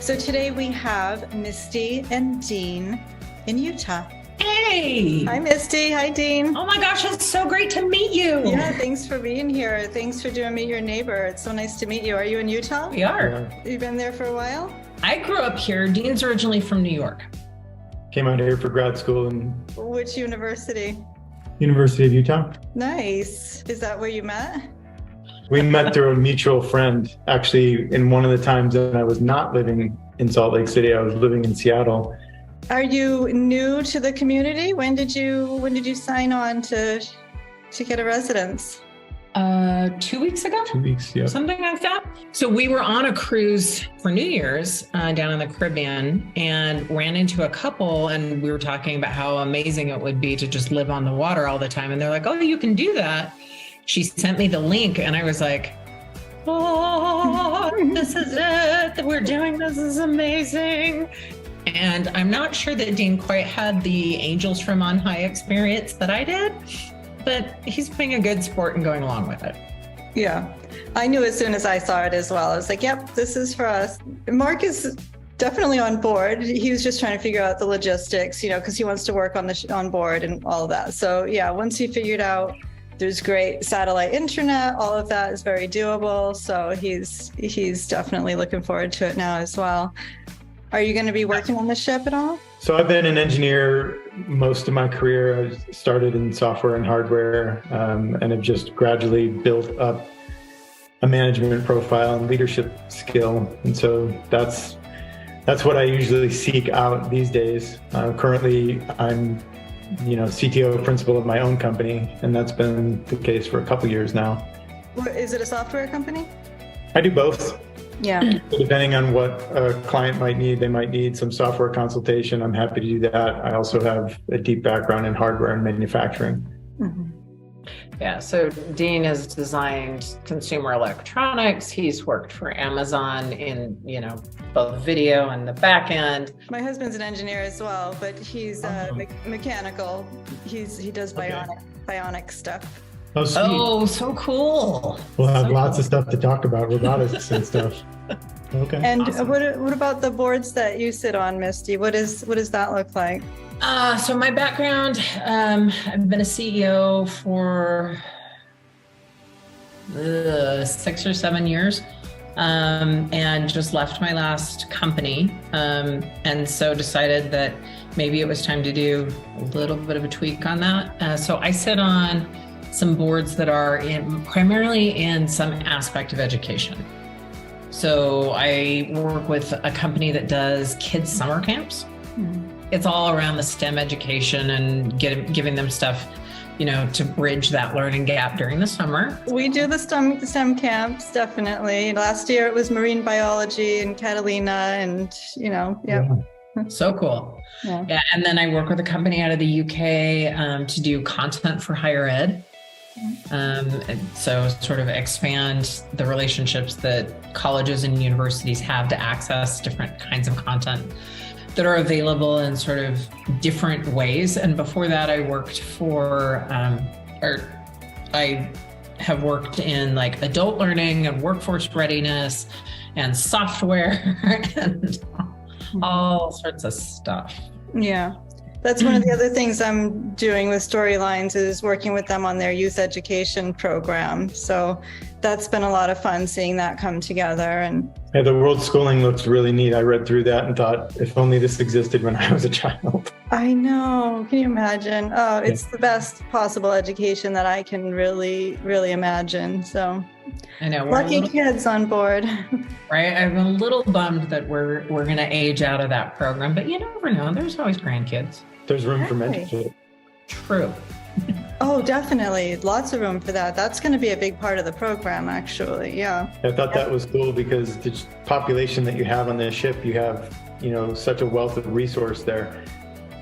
So today we have Misty and Dean in Utah. Hey! Hi, Misty. Hi, Dean. Oh my gosh, it's so great to meet you. Yeah, thanks for being here. Thanks for doing Meet Your Neighbor. It's so nice to meet you. Are you in Utah? We are. Yeah. You've been there for a while? I grew up here. Dean's originally from New York. Came out here for grad school in Which university? University of Utah. Nice. Is that where you met? We met through a mutual friend. Actually, in one of the times that I was not living in Salt Lake City, I was living in Seattle. Are you new to the community? When did you sign on to get a residence? 2 weeks ago? 2 weeks, yeah. Something like that. So we were on a cruise for New Year's down in the Caribbean and ran into a couple, and we were talking about how amazing it would be to just live on the water all the time. And they're like, oh, you can do that. She sent me the link and I was like, oh, this is it. We're doing this. This is amazing. And I'm not sure that Dean quite had the Angels from On High experience that I did, but he's being a good sport and going along with it. Yeah, I knew as soon as I saw it as well. I was like, yep, this is for us. Mark is definitely on board. He was just trying to figure out the logistics, because he wants to work on board and all of that. So yeah, once he figured out there's great satellite internet, all of that is very doable. So he's definitely looking forward to it now as well. Are you going to be working on the ship at all? So I've been an engineer most of my career. I started in software and hardware and have just gradually built up a management profile and leadership skill. And so that's what I usually seek out these days. Currently, I'm CTO principal of my own company, and that's been the case for a couple years now. Is it a software company? I do both. Yeah. Depending on what a client might need, they might need some software consultation. I'm happy to do that. I also have a deep background in hardware and manufacturing. Mm-hmm. Yeah, so Dean has designed consumer electronics. He's worked for Amazon in, both video and the back end. My husband's an engineer as well, but he's mechanical. He does bionic stuff. Oh, sweet. Oh, so cool. We'll have So lots cool. of stuff to talk about, robotics and stuff. Okay. And Awesome. what about the boards that you sit on, Misty? What does that look like? So my background, I've been a CEO for 6 or 7 years, and just left my last company. And so decided that maybe it was time to do a little bit of a tweak on that. So I sit on some boards that are primarily in some aspect of education. So I work with a company that does kids summer camps. Mm-hmm. It's all around the STEM education and giving them stuff, to bridge that learning gap during the summer. We do the STEM camps, definitely. Last year it was marine biology and Catalina and, Yeah. So cool. Yeah. And then I work with a company out of the UK to do content for higher ed. And so sort of expand the relationships that colleges and universities have to access different kinds of content that are available in sort of different ways. And before that, I worked I have worked in like adult learning and workforce readiness and software and all sorts of stuff. Yeah. That's one of the other things I'm doing with Storylines is working with them on their youth education program. So that's been a lot of fun seeing that come together. And Yeah, the world schooling looks really neat. I read through that and thought, if only this existed when I was a child. I know. Can you imagine? Oh, it's the best possible education that I can really, really imagine. So I know. lucky kids on board. Right. I'm a little bummed that we're going to age out of that program, but you never know. There's always grandkids. There's room for Really? mentorship. True. Oh, definitely. Lots of room for that. That's going to be a big part of the program, actually. Yeah. I thought that was cool because the population that you have on this ship, you have, such a wealth of resource there.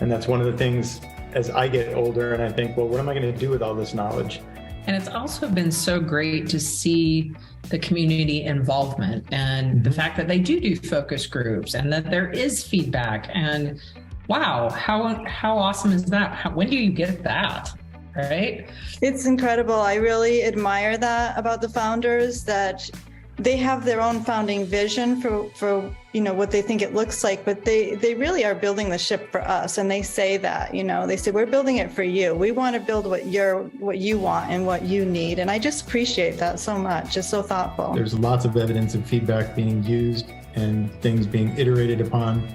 And that's one of the things as I get older and I think, well, what am I going to do with all this knowledge? And it's also been so great to see the community involvement and the fact that they do focus groups and that there is feedback. And wow, how awesome is that? When do you get that? Right? It's incredible. I really admire that about the founders, that they have their own founding vision for what they think it looks like, but they really are building the ship for us. And they say that, they say, we're building it for you. We want to build what you want and what you need. And I just appreciate that so much. It's so thoughtful. There's lots of evidence of feedback being used and things being iterated upon.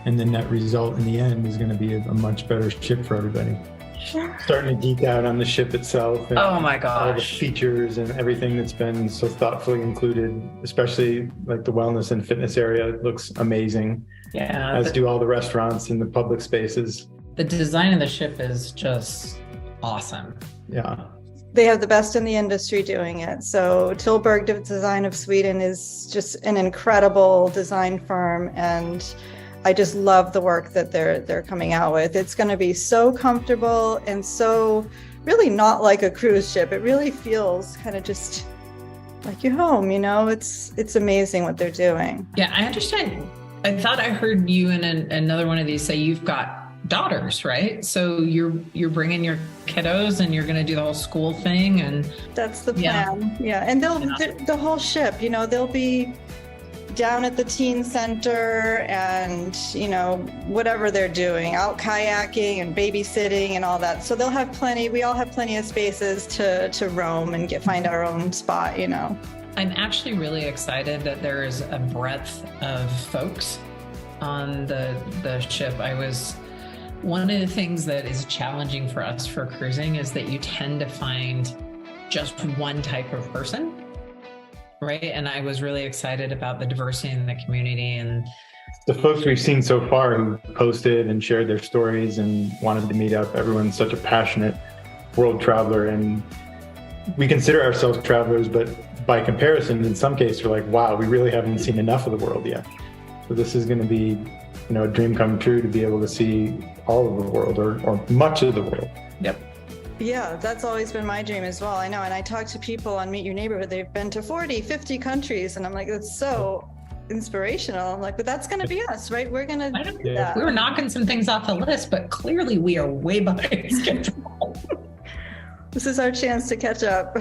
And the net result in the end is going to be a much better ship for everybody. Starting to geek out on the ship itself and oh my gosh, all the features and everything that's been so thoughtfully included, especially like the wellness and fitness area. It looks amazing. Yeah, as do all the restaurants and the public spaces. The design of the ship is just awesome. Yeah, they have the best in the industry doing it. So Tillberg Design of Sweden is just an incredible design firm, and I just love the work that they're coming out with. It's going to be so comfortable and so really not like a cruise ship. It really feels kind of just like you're home, It's amazing what they're doing. Yeah, I understand. I thought I heard you in another one of these say you've got daughters, right? So you're bringing your kiddos and you're going to do the whole school thing, and that's the plan. Yeah, and the whole ship, they'll be down at the teen center and whatever they're doing, out kayaking and babysitting and all that. So we all have plenty of spaces to roam and find our own spot. I'm actually really excited that there is a breadth of folks on the ship. One of the things that is challenging for us for cruising is that you tend to find just one type of person. Right. And I was really excited about the diversity in the community, and the folks we've seen so far who posted and shared their stories and wanted to meet up. Everyone's such a passionate world traveler, and we consider ourselves travelers, but by comparison, in some cases, we're like, wow, we really haven't seen enough of the world yet. So this is going to be, a dream come true to be able to see all of the world or much of the world. Yep. Yeah, that's always been my dream as well. I know. And I talk to people on Meet Your Neighborhood. They've been to 40, 50 countries. And I'm like, it's so inspirational. I'm like, but that's going to be us, right? We're going to do that. We were knocking some things off the list, but clearly we are way behind schedule. This is our chance to catch up.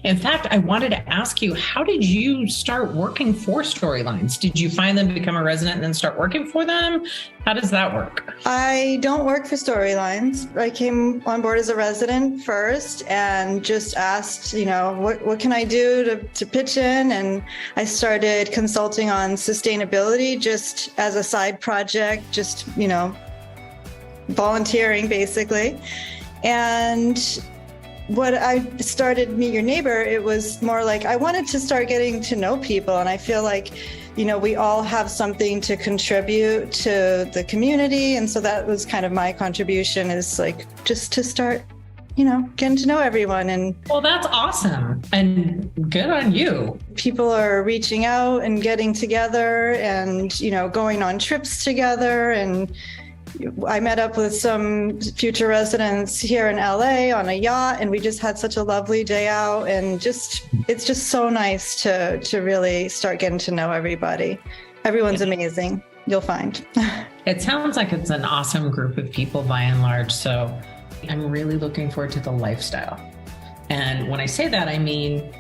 In fact, I wanted to ask you, how did you start working for Storylines? Did you find them, become a resident, and then start working for them? How does that work? I don't work for Storylines. I came on board as a resident first and just asked, what can I do to pitch in? And I started consulting on sustainability just as a side project, just, volunteering basically. And what I started Meet Your Neighbor, it was more like I wanted to start getting to know people. And I feel like, we all have something to contribute to the community. And so that was kind of my contribution, is like just to start, getting to know everyone. And well, that's awesome. And good on you. People are reaching out and getting together and, going on trips together. And I met up with some future residents here in LA on a yacht, and we just had such a lovely day out, and it's just so nice to really start getting to know everybody. Everyone's amazing, you'll find. It sounds like it's an awesome group of people by and large, so I'm really looking forward to the lifestyle. And when I say that, I mean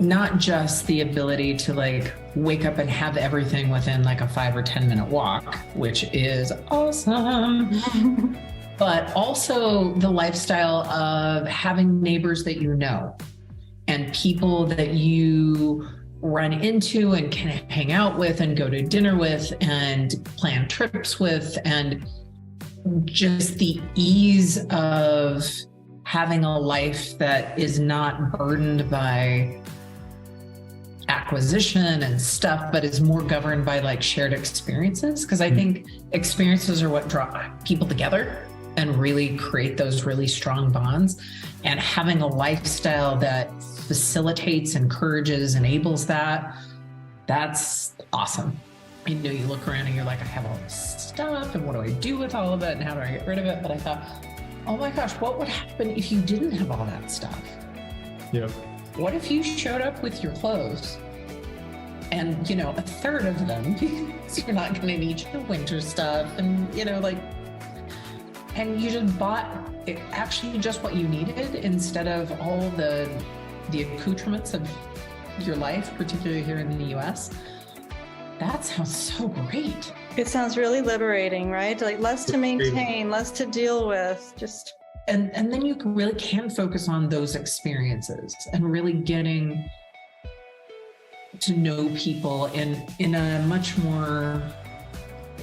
not just the ability to wake up and have everything within a 5 or 10 minute walk, which is awesome, but also the lifestyle of having neighbors that and people that you run into and can hang out with and go to dinner with and plan trips with, and just the ease of having a life that is not burdened by acquisition and stuff, but is more governed by shared experiences. Because I think experiences are what draw people together and really create those really strong bonds. And having a lifestyle that facilitates, encourages, enables that's awesome. You look around and you're like, I have all this stuff, and what do I do with all of it, and how do I get rid of it? But I thought, oh my gosh, what would happen if you didn't have all that stuff? Yep. What if you showed up with your clothes and, a third of them, because you're not going to need your winter stuff, and, and you just bought actually just what you needed instead of all the the accoutrements of your life, particularly here in the US. That sounds so great. It sounds really liberating, right? Like less to maintain, less to deal with, just. And then you really can focus on those experiences and really getting to know people in a much more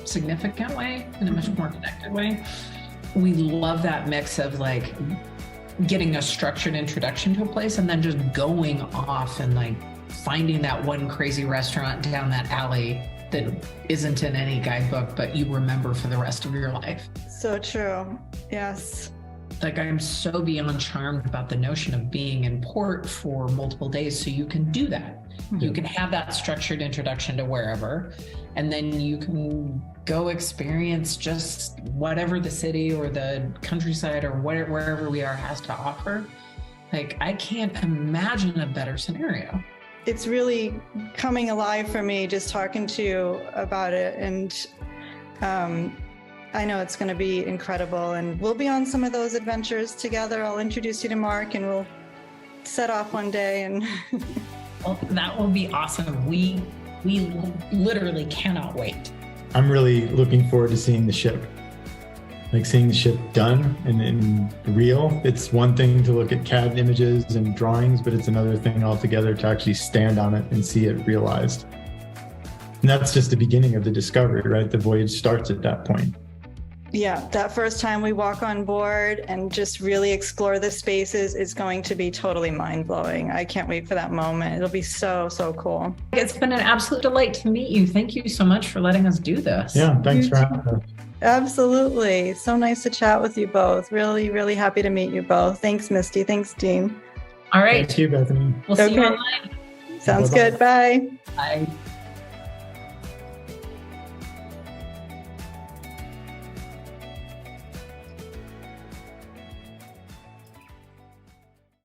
significant way, in a much more connected way. We love that mix of like getting a structured introduction to a place and then just going off and like finding that one crazy restaurant down that alley that isn't in any guidebook, but you remember for the rest of your life. So true. Yes. Like I'm so beyond charmed about the notion of being in port for multiple days. So you can do that. Mm-hmm. You can have that structured introduction to wherever, and then you can go experience just whatever the city or the countryside or wherever we are has to offer. Like I can't imagine a better scenario. It's really coming alive for me just talking to you about it. And I know it's going to be incredible, and we'll be on some of those adventures together. I'll introduce you to Mark and we'll set off one day. And well, that will be awesome. We literally cannot wait. I'm really looking forward to seeing the ship. Like seeing the ship done and real. It's one thing to look at CAD images and drawings, but it's another thing altogether to actually stand on it and see it realized. And that's just the beginning of the discovery, right? The voyage starts at that point. Yeah, that first time we walk on board and just really explore the spaces is going to be totally mind-blowing. I can't wait for that moment. It'll be so, so cool. It's been an absolute delight to meet you. Thank you so much for letting us do this. Yeah, thanks for having us. Absolutely. So nice to chat with you both. Really, really happy to meet you both. Thanks, Misty. Thanks, Dean. All right. Thank you, Bethany. We'll see you online. Sounds good. Bye. Bye.